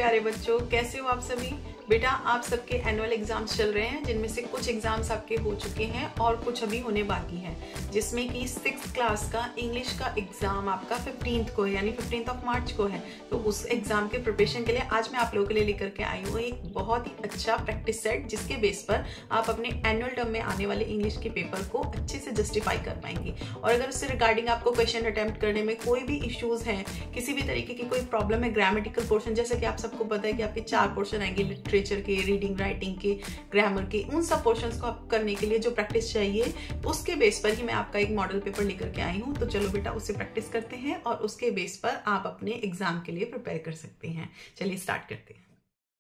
प्यारे बच्चों, कैसे हो आप सभी। बेटा, आप सबके एनुअल एग्जाम्स चल रहे हैं, जिनमें से कुछ एग्जाम्स आपके हो चुके हैं और कुछ अभी होने बाकी हैं, जिसमें कि 6th क्लास का इंग्लिश का एग्जाम आपका 15th को है, यानी 15 मार्च को है। तो उस एग्जाम के प्रिपरेशन के लिए आज मैं आप लोगों के लिए लेकर के आई हूँ एक बहुत ही अच्छा प्रैक्टिस सेट, जिसके बेस पर आप अपने एनुअल टर्म में आने वाले इंग्लिश के पेपर को अच्छे से जस्टिफाई कर पाएंगे। और अगर उससे रिगार्डिंग आपको क्वेश्चन अटेम्प्ट करने में कोई भी इश्यूज हैं, किसी भी तरीके की कोई प्रॉब्लम है ग्रामेटिकल पोर्शन, जैसे कि आप सबको पता है कि आपके 4 पोर्शन आएंगे, लिटरेचर के, रीडिंग राइटिंग के, ग्रामर के, उन सब पोर्शंस को आप करने के लिए जो प्रैक्टिस चाहिए, उसके बेस पर ही मैं आपका एक मॉडल पेपर लेकर के आई हूँ। तो चलो बेटा, उससे प्रैक्टिस करते हैं और उसके बेस पर आप अपने एग्जाम के लिए प्रिपेयर कर सकते हैं। चलिए स्टार्ट करते हैं।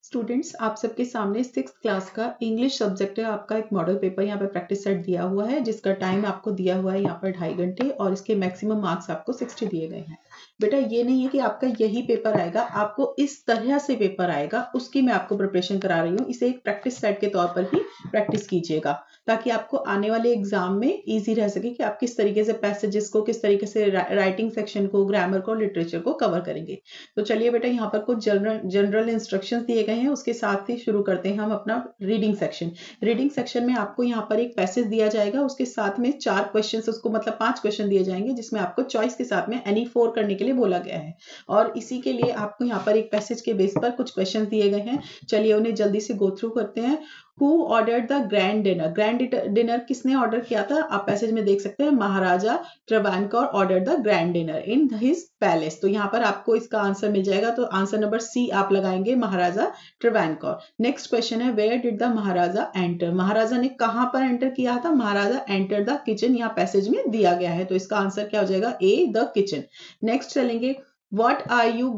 स्टूडेंट्स, आप सबके सामने 6th क्लास का इंग्लिश सब्जेक्ट है आपका एक मॉडल पेपर यहाँ पे प्रैक्टिस सेट दिया हुआ है, जिसका टाइम आपको दिया हुआ है यहाँ पर 2.5 घंटे और इसके मैक्सिमम मार्क्स आपको 60 दिए गए हैं। बेटा, ये नहीं है कि आपका यही पेपर आएगा, आपको इस तरह से पेपर आएगा, उसकी मैं आपको प्रिपरेशन करा रही हूँ। इसे एक प्रैक्टिस सेट के तौर पर ही प्रैक्टिस कीजिएगा, ताकि आपको आने वाले एग्जाम में ईजी रह सके कि आप किस तरीके से पैसेजेस को, किस तरीके से राइटिंग सेक्शन को, ग्रामर को, लिटरेचर को कवर करेंगे। तो चलिए बेटा, यहाँ पर कुछ जनरल इंस्ट्रक्शंस दिए गए हैं, उसके साथ ही शुरू करते हैं हम अपना रीडिंग सेक्शन। रीडिंग सेक्शन में आपको यहाँ पर एक पैसेज दिया जाएगा, उसके साथ में 4 क्वेश्चंस, उसको मतलब 5 क्वेश्चन दिए जाएंगे, जिसमें आपको चॉइस के साथ में एनी 4 करने के लिए बोला गया है। और इसी के लिए आपको यहाँ पर एक पैसेज के बेस पर कुछ क्वेश्चन दिए गए हैं। चलिए उन्हें जल्दी से गो थ्रू करते हैं। Who ordered the grand dinner? Grand dinner किसने ऑर्डर किया था? आप पैसेज में देख सकते हैं, Maharaja Travancore ordered the grand dinner in his palace. तो यहाँ पर आपको इसका आंसर मिल जाएगा, तो आंसर नंबर सी आप लगाएंगे, महाराजा ट्रेवानकोर। नेक्स्ट क्वेश्चन है, where did the Maharaja enter? Maharaja ने कहां पर एंटर किया था? महाराजा एंटर द किचन, यहाँ पैसेज में दिया गया है, तो इसका आंसर क्या हो जाएगा? A, the kitchen. नेक्स्ट चलेंगे, what are you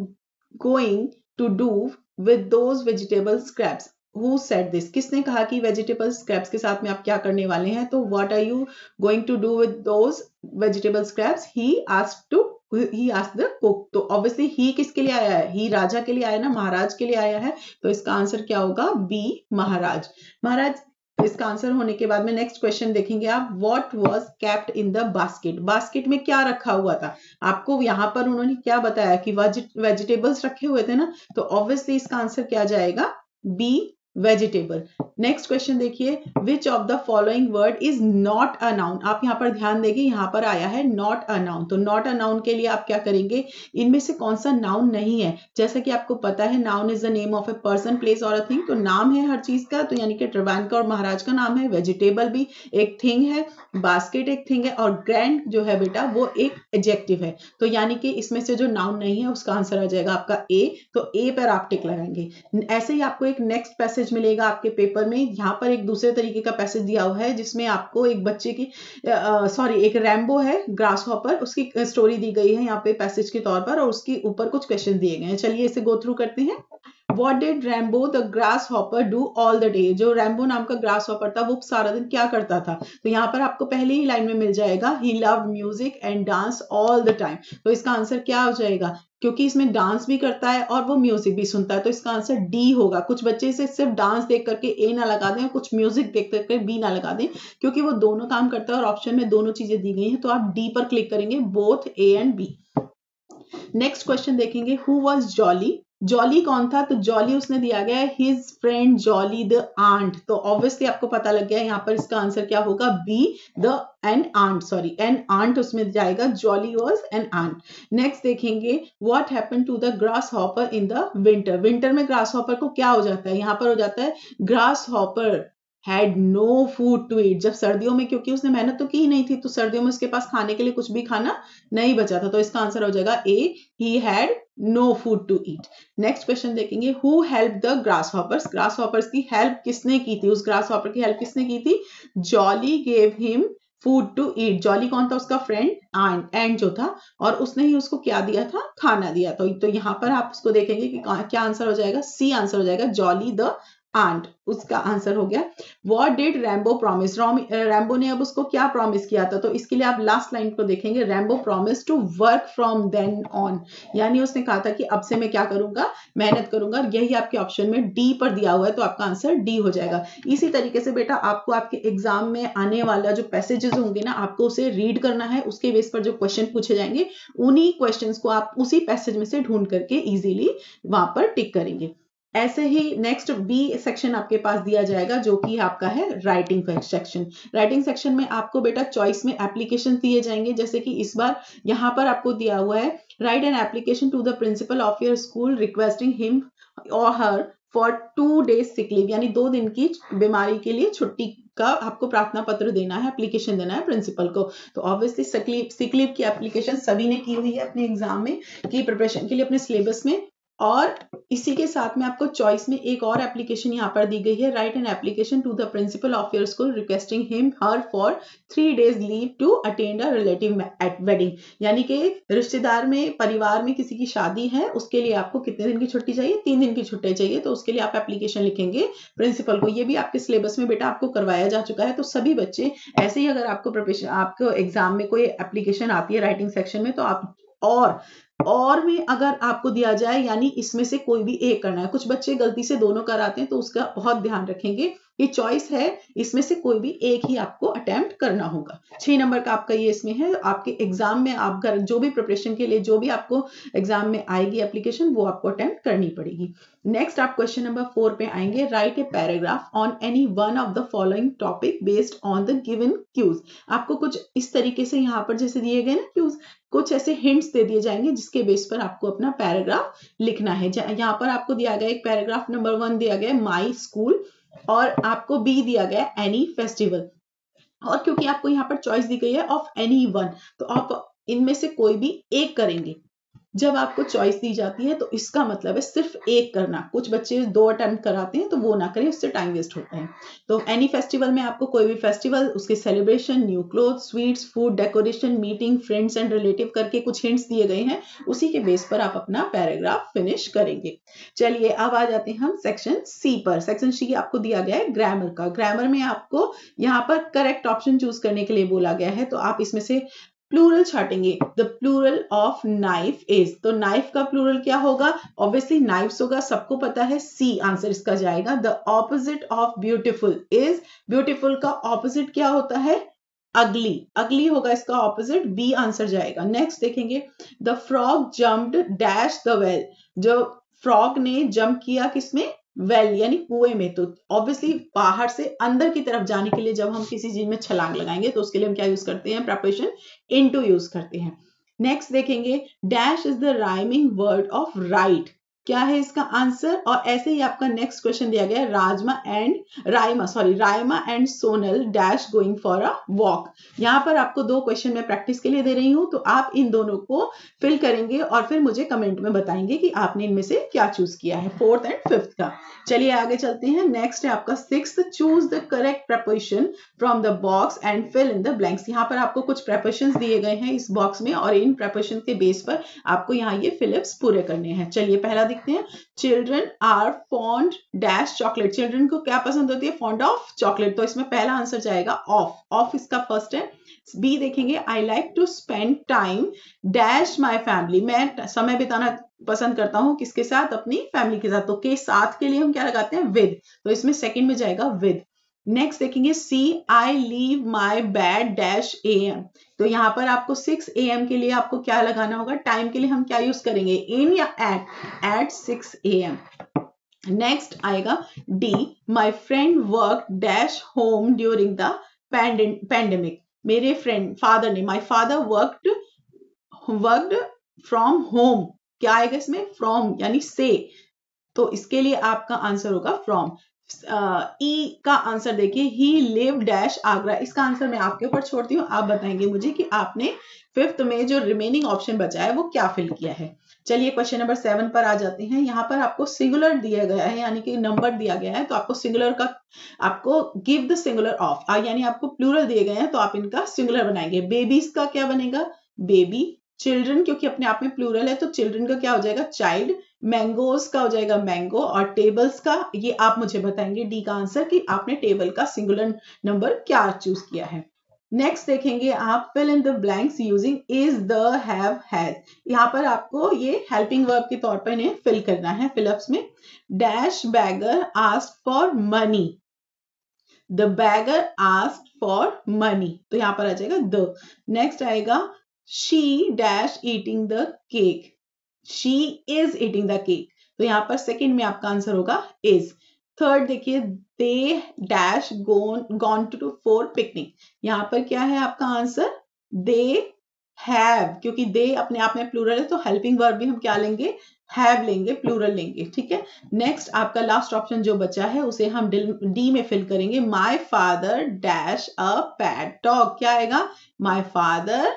going to do with those vegetable scraps? Who said this? किसने कहा कि वेजिटेबल स्क्रैप्स के साथ में आप क्या करने वाले हैं? तो what are you going to do with those vegetable scraps? He asked the cook. तो obviously he किसके लिए आया है? he राजा के लिए आया ना, महाराज के लिए आया है, तो इसका आंसर क्या होगा? बी, महाराज। महाराज इसका आंसर होने के बाद में नेक्स्ट क्वेश्चन देखेंगे आप, what was kept in the basket? Basket में क्या रखा हुआ था? आपको यहाँ पर उन्होंने क्या बताया कि वेजिटेबल्स रखे हुए थे ना, तो ऑब्वियसली इसका आंसर क्या जाएगा? B, vegetable. नेक्स्ट क्वेश्चन देखिए, which of the following word is not a noun? आप यहाँ पर ध्यान देंगे, यहाँ पर आया है नॉट अ नाउन, तो नॉट अ नाउन के लिए आप क्या करेंगे? इनमें से कौन सा नाउन नहीं है? जैसा कि आपको पता है, noun is the name of a person, place और अ थिंग, तो नाम है हर चीज का, तो यानी कि ट्रेवानकोर और महाराज का नाम है, वेजिटेबल भी एक थिंग है, बास्केट एक थिंग है, और ग्रैंड जो है बेटा वो एक एडजेक्टिव है। तो यानी कि इसमें से जो नाउन नहीं है उसका आंसर आ जाएगा आपका ए, तो ए पर आप टिक लगाएंगे। ऐसे ही आपको एक नेक्स्ट पैसेज मिलेगा आपके पेपर में, यहाँ पर एक दूसरे तरीके का पैसेज दिया हुआ है, जिसमें आपको एक बच्चे की एक रैम्बो है, ग्रास हॉपर, उसकी स्टोरी दी गई है यहाँ पे पैसेज के तौर पर, और उसके ऊपर कुछ क्वेश्चन दिए गए हैं। चलिए इसे गो थ्रू करते हैं। What did Rambo the grasshopper do all the day? जो रैम्बो नाम का ग्रास हॉपर था, वो सारा दिन क्या करता था? तो यहाँ पर आपको पहले ही लाइन में मिल जाएगा, he loved music and dance all the time। तो इसका आंसर क्या हो जाएगा? क्योंकि इसमें डांस भी करता है और वो म्यूजिक भी सुनता है, तो इसका आंसर डी होगा। कुछ बच्चे इसे सिर्फ डांस देख करके ए ना लगा दें, कुछ म्यूजिक देख करके बी ना लगा दें, क्योंकि वो दोनों काम करता है और ऑप्शन में दोनों चीजें दी गई हैं, तो आप डी पर क्लिक करेंगे, both A and B. Next question देखेंगे, हु वाज जॉली? जॉली कौन था? तो जॉली उसने दिया गया है his friend Jolly the ant, तो ऑब्वियसली आपको पता लग गया यहाँ पर इसका आंसर क्या होगा? बी, द एन आंट उसमें जाएगा, Jolly was an ant. Next देखेंगे, what happened to the grasshopper in the winter? Winter में ग्रास हॉपर को क्या हो जाता है? यहाँ पर हो जाता है, grass hopper had no food to eat। जब सर्दियों में, क्योंकि उसने मेहनत तो की ही नहीं थी, तो सर्दियों में उसके पास खाने के लिए कुछ भी खाना नहीं बचा था, तो इसका आंसर हो जाएगा ए, he had no food to eat। Next question देखेंगे, who helped the grasshoppers? ग्रासहॉपर्स की हेल्प किसने की थी? उस ग्रासहॉपर की हेल्प किसने की थी? Jolly gave him food to eat। Jolly कौन था? उसका फ्रेंड एंड जो था, और उसने ही उसको क्या दिया था? खाना दिया था। तो यहाँ पर आप उसको देखेंगे कि क्या आंसर हो जाएगा? सी आंसर हो जाएगा, जॉली द आंट, उसका आंसर हो गया। What did Rambo promise, Rambo ने अब उसको क्या प्रॉमिस किया था, तो इसके लिए आप लास्ट लाइन को देखेंगे, Rambo promise to work from then on, यानी उसने कहा था कि अब से मैं क्या करूंगा, मेहनत करूंगा। यही आपके ऑप्शन में डी पर दिया हुआ है, तो आपका आंसर डी हो जाएगा। इसी तरीके से बेटा आपको आपके एग्जाम में आने वाला जो पैसेजेस होंगे ना, आपको उसे रीड करना है, उसके बेस पर जो क्वेश्चन पूछे जाएंगे उन्हीं क्वेश्चंस को आप उसी पैसेज में से ढूंढ करके इजीली वहां पर टिक करेंगे। ऐसे ही नेक्स्ट बी सेक्शन आपके पास दिया जाएगा, जो कि आपका है राइटिंग सेक्शन। राइटिंग सेक्शन में आपको बेटा चॉइस में एप्लीकेशन दिए जाएंगे, जैसे कि इस बार यहाँ पर आपको दिया हुआ है, write an application to the principal of your school requesting him or her for 2 days sick leave, यानी 2 दिन की बीमारी के लिए छुट्टी का आपको प्रार्थना पत्र देना है, एप्लीकेशन देना है प्रिंसिपल को। तो ऑब्वियसली सिक लीव की एप्लीकेशन सभी ने की हुई है अपने एग्जाम में की प्रिपरेशन के लिए अपने सिलेबस में। और इसी के साथ में आपको चॉइस में एक और एप्लीकेशन यहाँ पर दी गई है, write an application to the principal of your school requesting him her for 3 days leave to attend a relative wedding, यानी कि रिश्तेदार में परिवार में किसी की शादी है, उसके लिए आपको कितने दिन की छुट्टी चाहिए, 3 दिन की छुट्टी चाहिए, तो उसके लिए आप एप्लीकेशन लिखेंगे प्रिंसिपल को। ये भी आपके सिलेबस में बेटा आपको करवाया जा चुका है, तो सभी बच्चे ऐसे ही अगर आपको प्रिपरेशन आपको एग्जाम में कोई एप्लीकेशन आती है राइटिंग सेक्शन में, तो आप और में अगर आपको दिया जाए, यानी इसमें से कोई भी एक करना है। कुछ बच्चे गलती से दोनों कराते हैं, तो उसका बहुत ध्यान रखेंगे। ये चॉइस है, इसमें से कोई भी एक ही आपको अटेम्प्ट करना होगा। 6 नंबर का आपका ये इसमें है, आपके एग्जाम में आप घर जो भी प्रिपरेशन के लिए जो भी आपको एग्जाम में आएगी एप्लीकेशन, वो आपको अटेम्प्ट करनी पड़ेगी। नेक्स्ट आप क्वेश्चन नंबर 4 पे आएंगे, write a paragraph on any one of the following topic based on the given cues. आपको कुछ इस तरीके से यहाँ पर जैसे दिए गए ना क्यूज, कुछ ऐसे हिंट्स दे दिए जाएंगे जिसके बेस पर आपको अपना पैराग्राफ लिखना है। यहाँ पर आपको दिया गया एक पैराग्राफ नंबर 1 दिया गया माई स्कूल, और आपको बी दिया गया एनी फेस्टिवल, और क्योंकि आपको यहाँ पर चॉइस दी गई है ऑफ एनी वन, तो आप इनमें से कोई भी एक करेंगे। जब आपको चॉइस दी जाती है तो इसका मतलब है सिर्फ एक करना। कुछ बच्चे 2 अटेम्प्ट कराते हैं, तो वो ना करें, उससे टाइम वेस्ट होता है। तो एनी फेस्टिवल में आपको कोई भी फेस्टिवल, उसके celebration, new cloth, sweets, food, decoration, meeting, friends and relative करके कुछ हिंट्स दिए गए हैं, उसी के बेस पर आप अपना पैराग्राफ फिनिश करेंगे। चलिए अब आ जाते हैं हम सेक्शन सी पर। सेक्शन सी आपको दिया गया है ग्रामर का। ग्रामर में आपको यहाँ पर करेक्ट ऑप्शन चूज करने के लिए बोला गया है, तो आप इसमें से प्लूरल छाटेंगे। The plural of knife is, तो नाइफ का प्लूरल क्या होगा, ऑब्वियसली नाइफ्स होगा, सबको पता है, सी आंसर इसका जाएगा। The opposite of beautiful is, beautiful का ऑपोजिट क्या होता है, अगली, अगली होगा इसका ऑपोजिट, बी आंसर जाएगा। नेक्स्ट देखेंगे, the frog jumped dash the well, जो फ्रॉग ने जंप किया किसमें, वेल यानी कुएं में। तो ऑब्वियसली बाहर से अंदर की तरफ जाने के लिए जब हम किसी चीज में छलांग लगाएंगे, तो उसके लिए हम क्या यूज करते हैं, प्रेपरेशन इनटू यूज करते हैं। नेक्स्ट देखेंगे, dash is the rhyming word of right, क्या है इसका आंसर। और ऐसे ही आपका नेक्स्ट क्वेश्चन दिया गया है, Raima and Sonal dash going for a walk. यहाँ पर आपको 2 क्वेश्चन मैं प्रैक्टिस के लिए दे रही हूं, तो आप इन दोनों को फिल करेंगे और फिर मुझे कमेंट में बताएंगे कि आपने इनमें से क्या चूज किया है, 4th एंड 5th का। चलिए आगे चलते हैं। नेक्स्ट है आपका 6th, choose the correct preposition from the box and fill in the blanks. यहाँ पर आपको कुछ प्रेपोजिशंस दिए गए हैं इस बॉक्स में, और इन प्रेपोजिशन के बेस पर आपको यहाँ ये फिलिप्स पूरे करने हैं। चलिए पहला देखते हैं, children are fond dash chocolate, children को क्या पसंद होती है, फॉन्ड ऑफ चॉकलेट, तो इसमें पहला आंसर जाएगा ऑफ, ऑफ इसका फर्स्ट है। बी देखेंगे, I like to spend time dash my family, मैं समय बिताना पसंद करता हूं किसके साथ, अपनी फैमिली के साथ, तो के साथ के लिए हम क्या लगाते हैं, विद, तो इसमें सेकंड में जाएगा विद। नेक्स्ट देखेंगे, see I leave my bed dash AM, तो यहाँ पर आपको 6 AM के लिए आपको क्या लगाना होगा, टाइम के लिए हम क्या यूज करेंगे, इन या एट 6 AM। नेक्स्ट आएगा D, my friend work dash home during the pandemic, मेरे फ्रेंड फादर ने, my father worked from home, क्या आएगा इसमें, फ्रॉम यानी से, तो इसके लिए आपका आंसर होगा फ्रॉम। ई का आंसर देखिए, ही लिव डैश आगरा, इसका आंसर मैं आपके ऊपर छोड़ती हूँ, आप बताएंगे मुझे कि आपने 5th में जो रिमेनिंग ऑप्शन बचा है वो क्या फिल किया है। चलिए क्वेश्चन नंबर 7 पर आ जाते हैं। यहाँ पर आपको सिंगुलर दिया गया है, यानी कि नंबर दिया गया है, तो आपको सिंगुलर का, आपको गिव द सिंगुलर ऑफ, यानी आपको प्लूरल दिए गए हैं, तो आप इनका सिंगुलर बनाएंगे। बेबीज का क्या बनेगा, बेबी, चिल्ड्रन क्योंकि अपने आप में प्लूरल है तो चिल्ड्रन का क्या हो जाएगा चाइल्ड, मैंगोज का हो जाएगा मैंगो, और टेबल्स का ये आप मुझे बताएंगे डी का आंसर कि आपने टेबल का सिंगुलर नंबर क्या चूज किया है। नेक्स्ट देखेंगे आप fill in the blanks using is, the, have, has. यहाँ पर आपको ये हेल्पिंग वर्ब के तौर पर इन्हें फिल करना है फिलअप्स में। Dash beggar asked for money, the beggar asked for money, तो यहाँ पर आ जाएगा द। नेक्स्ट आएगा she dash eating the cake, she is eating the cake, तो यहाँ पर सेकंड में आपका आंसर होगा इज। थर्ड देखिए they dash gone to for picnic, यहाँ पर क्या है आपका आंसर दे हैव, क्योंकि दे अपने आप में प्लूरल है तो हेल्पिंग वर्ब भी हम क्या लेंगे हैव लेंगे, प्लूरल लेंगे, ठीक है। नेक्स्ट आपका लास्ट ऑप्शन जो बचा है उसे हम डी में फिल करेंगे। My father dash a pet dog, क्या आएगा my father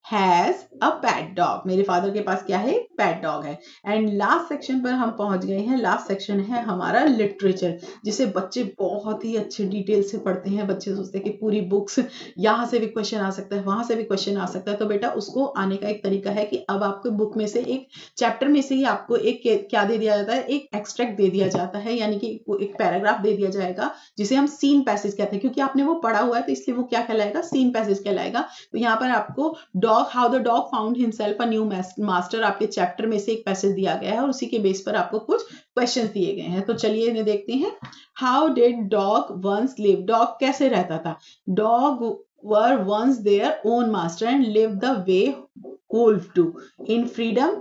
has a pet dog, मेरे फादर के पास क्या है पैट डॉग है। एंड लास्ट सेक्शन पर हम पहुंच गए हैं, लास्ट सेक्शन है हमारा लिटरेचर, जिसे बच्चे बहुत ही अच्छे डिटेल से पढ़ते हैं। बच्चे सोचते हैं कि पूरी बुक्स यहाँ से भी क्वेश्चन आ सकता है, वहां से भी क्वेश्चन आ सकता है, तो बेटा उसको आने का एक तरीका है कि अब आपको बुक में से एक चैप्टर में से ही आपको एक क्या दे दिया जाता है, एक एक्सट्रैक्ट दे दिया जाता है, यानी कि एक पैराग्राफ दे दिया जाएगा जिसे हम सीन पैसेज कहते हैं, क्योंकि आपने वो पढ़ा हुआ है तो इसलिए वो क्या कहलाएगा सीन पैसेज कहलाएगा। तो यहाँ पर आपको how the dog found himself a new master आपके चैप्टर में से एक पैसेज दिया गया है और उसी के बेस पर आपको कुछ क्वेश्चन दिए गए हैं। तो चलिए इन्हें देखते हैं। How did dog once live, dog कैसे रहता था, dog were once their own master and live the way wolf do in freedom,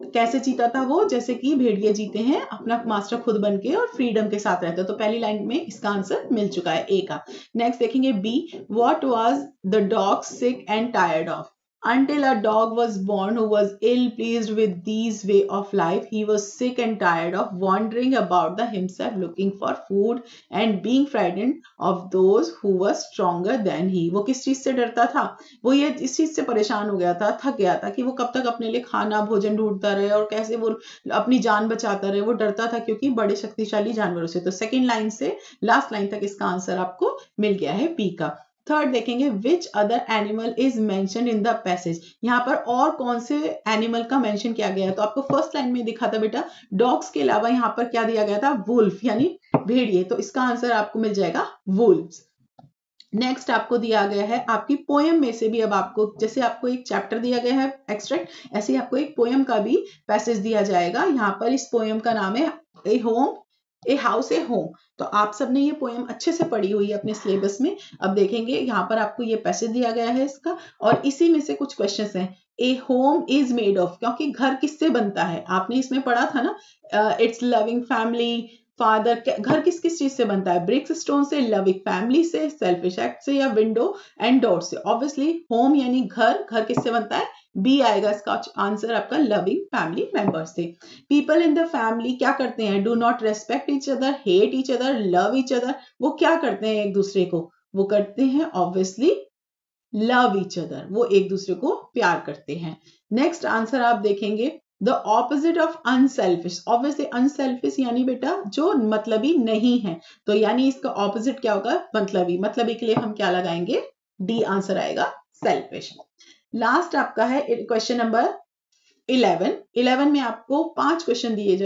कैसे जीता था वो, जैसे कि भेड़िए जीते हैं अपना मास्टर खुद बन के और फ्रीडम के साथ रहते हैं। तो पहली लाइन में इसका आंसर मिल चुका है ए का। नेक्स्ट देखेंगे B, what was the dog sick and tired of, until a dog was born who was ill pleased with these way of life, he was sick and tired of wandering about the himself looking for food and being frightened of those who were stronger than he। वो किस चीज से डरता था, वो ये इस चीज से परेशान हो गया था, थक गया था कि वो कब तक अपने लिए खाना भोजन ढूंढता रहे और कैसे वो अपनी जान बचाता रहे, वो डरता था क्योंकि बड़े शक्तिशाली जानवरों से। तो सेकेंड लाइन से लास्ट लाइन तक इसका आंसर आपको मिल गया है बी का। थर्ड देखेंगे which other animal is mention in the passage, यहाँ पर और कौन से एनिमल का मेंशन किया गया है। तो आपको फर्स्ट लाइन में दिखा था बेटा डॉग्स के अलावा यहाँ पर क्या दिया गया था वुल्फ यानी भेड़िए, तो इसका आंसर आपको मिल जाएगा वुल्व्स। नेक्स्ट आपको दिया गया है आपकी पोएम में से भी, अब आपको जैसे आपको एक चैप्टर दिया गया है एक्सट्रैक्ट, ऐसे ही आपको एक पोएम का भी पैसेज दिया जाएगा। यहाँ पर इस पोएम का नाम है a home a house a home, तो आप सबने ये पोएम अच्छे से पढ़ी हुई है अपने सिलेबस में। अब देखेंगे यहाँ पर आपको ये पैसेज दिया गया है इसका, और इसी में से कुछ क्वेश्चंस हैं। ए होम इज मेड ऑफ, क्योंकि घर किससे बनता है, आपने इसमें पढ़ा था ना, इट्स लविंग फैमिली, फादर, घर किस किस चीज से बनता है, ब्रिक्स स्टोन से, लविंग फैमिली से, सेल्फिश एक्ट से, या विंडो एंड डोर से। ऑब्वियसली होम यानी घर, घर किससे बनता है बी आएगा इसका आंसर आपका लविंग फैमिली मेंबर से। पीपल इन द फैमिली क्या करते हैं, do not respect each other, hate each other, love each other, वो क्या करते हैं एक दूसरे को, वो करते हैं ऑब्वियसली लव ईच अदर, वो एक दूसरे को प्यार करते हैं। नेक्स्ट आंसर आप देखेंगे the opposite of unselfish, obviously unselfish यानी बेटा जो मतलबी नहीं है, तो यानी इसका ऑपोजिट क्या होगा मतलबी, मतलबी के लिए हम क्या लगाएंगे डी आंसर आएगा सेल्फिश। लास्ट आपका है क्वेश्चन नंबर 11 में आपको 5 क्वेश्चन दिए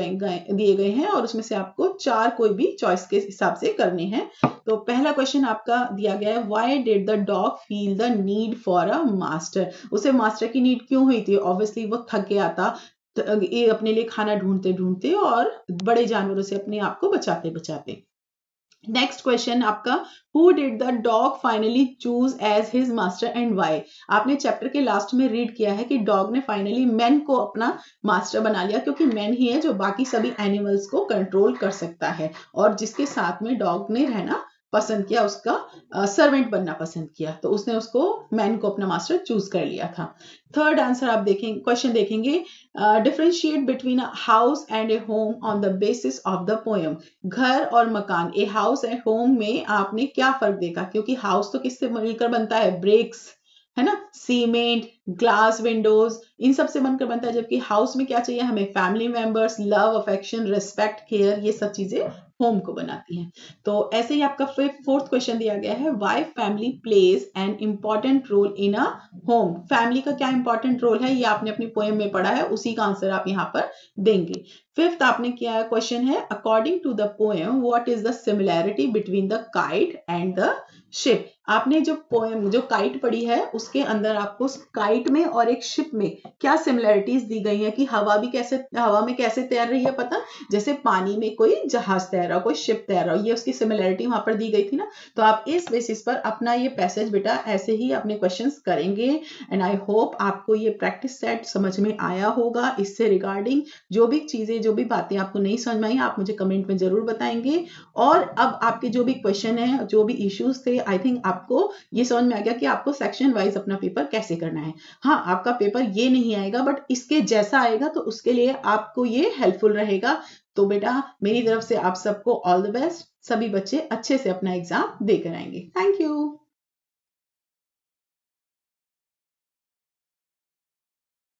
गए हैं और उसमें से आपको 4 कोई भी चॉइस के हिसाब से करने हैं। तो पहला क्वेश्चन आपका दिया गया है why did the dog feel the need for a master, उसे मास्टर की नीड क्यों हुई थी, ऑब्वियसली वो थक गया था अपने लिए खाना ढूंढते ढूंढते और बड़े जानवरों से अपने आप को बचाते बचाते। नेक्स्ट क्वेश्चन आपका who did the dog finally choose as his master and why, आपने चैप्टर के लास्ट में रीड किया है कि डॉग ने फाइनली मैन को अपना मास्टर बना लिया, क्योंकि मैन ही है जो बाकी सभी एनिमल्स को कंट्रोल कर सकता है और जिसके साथ में डॉग ने रहना पसंद किया, उसका सर्वेंट बनना पसंद किया, तो उसने उसको मैन को अपना मास्टर चूज कर लिया था। थर्ड आंसर आप देखेंगे, क्वेश्चन देखेंगे differentiate between a house and A home on the basis of the poem, घर और मकान, ए हाउस एंड होम में आपने क्या फर्क देखा, क्योंकि हाउस तो किससे मिलकर बनता है ब्रिक्स है ना, सीमेंट, ग्लास विंडोज, इन सब से बनकर बनता है, जबकि हाउस में क्या चाहिए हमें family members, love, affection, respect, care, ये सब चीजें होम को बनाती हैं। तो ऐसे ही आपका फोर्थ क्वेश्चन दिया गया है, why family plays an important role in a home. Family का क्या इंपॉर्टेंट रोल है, ये आपने अपनी पोएम में पढ़ा है, उसी का आंसर आप यहाँ पर देंगे। फिफ्थ आपने किया क्वेश्चन है, according to the poem what is the similarity between the kite and the ship. आपने जो पोएम जो काइट पढ़ी है उसके अंदर आपको काइट में और एक शिप में क्या सिमिलैरिटीज दी गई है कि हवा में कैसे तैर रही है, पता, जैसे पानी में कोई जहाज तैर रहा हो, कोई शिप तैर रहा हो, ये उसकी सिमिलैरिटी वहां पर दी गई थी ना। तो आप इस बेसिस पर अपना ये पैसेज बेटा ऐसे ही अपने क्वेश्चंस करेंगे। एंड आई होप आपको ये प्रैक्टिस सेट समझ में आया होगा। इससे रिगार्डिंग जो भी चीजें, जो भी बातें आपको नहीं समझ में आई, आप मुझे कमेंट में जरूर बताएंगे। और अब आपके जो भी क्वेश्चन है, जो भी इश्यूज थे, आई थिंक आपको ये समझ में आ गया कि आपको सेक्शन वाइज अपना पेपर कैसे करना है। हाँ, आपका पेपर ये नहीं आएगा, बट इसके जैसा आएगा, तो उसके लिए आपको ये हेल्पफुल रहेगा। तो बेटा मेरी तरफ से आप सबको ऑल द बेस्ट। सभी बच्चे अच्छे से अपना एग्जाम देकर आएंगे। Thank you.